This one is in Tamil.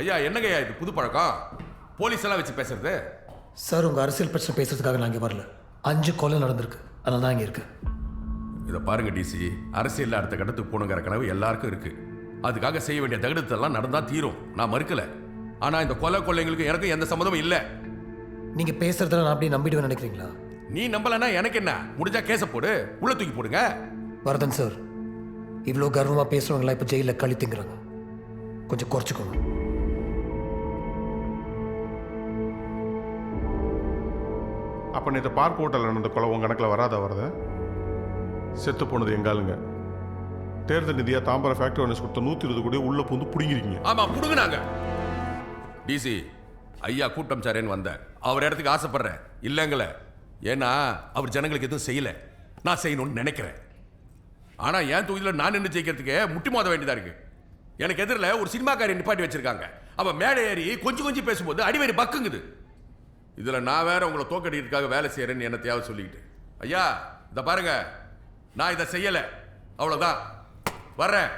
ஐயா என்னங்கய்யா இது புது பழக்கம்? போலீஸ் எல்லாம் வச்சு பேசுறது? சார் உங்கள் அரசியல் பிரச்சனை பேசுறதுக்காக நான் இங்கே வரல. 5 கொலை நடந்திருக்கு, அதனால தான் இங்கே இருக்கேன். இதை பாருங்க டிசி, அரசியல் அடுத்த கட்டத்துக்கு போகணுங்கிற கனவு எல்லாருக்கும் இருக்கு. அதுக்காக செய்ய வேண்டிய தகுடத்தெல்லாம் நடந்தா தீரும், நான் மறுக்கல. ஆனா இந்த கொள்ளைங்களுக்கு எனக்கும் எந்த சம்மந்தமும் இல்லை. நீங்கள் பேசுறதுல நான் அப்படியே நம்பிடுவேன் நினைக்கிறீங்களா? நீ நம்பலன்னா எனக்கு என்ன? முடிஞ்சா கேஸை போடு, உள்ள தூக்கி போடுங்க. வரதன் சார், இவ்வளோ கர்வமாக பேசுறவங்களா இப்போ ஜெயிலில் களி திங்குறாங்க. கொஞ்சம் குறைச்சிக்கோங்க. அப்போ நேற்று பார்க் ஹோட்டலில் நடந்த கொலை உங்கள் கணக்கில் வராத வருது? செத்து போனது எங்காலுங்க. தேர்தல் நிதியாக தாம்பரம் ஃபேக்டரி ஒன்று கொடுத்த 120 கோடி உள்ள பூந்து பிடிங்கிருக்கீங்க. ஆமா புடுங்கினாங்க. டிசி ஐயா கூட்டம் சாரேன்னு வந்தேன், அவர் இடத்துக்கு ஆசைப்படுறேன் இல்லைங்கள. ஏன்னா அவர் ஜனங்களுக்கு எதுவும் செய்யல, நான் செய்யணும்னு நினைக்கிறேன். ஆனா என் தொகுதியில் நான் நின்று ஜெயிக்கிறதுக்கு முட்டி மோத வேண்டியதா இருக்கு. எனக்கு எதிரில் ஒரு சினிமாக்காரி நிப்பாட்டி வச்சிருக்காங்க. அவ மேடை ஏறி கொஞ்சம் பேசும்போது அடிவேறி பக்குங்குது. இதுல நான் வேற உங்களை தோக்கடிக்கிறதுக்காக வேலை செய்யறேன்னு என்னத்தையாவது சொல்லிக்கிட்டு. ஐயா இதை பாருங்க, நான் இதை செய்யல, அவ்வளவுதான். வர்றேன்.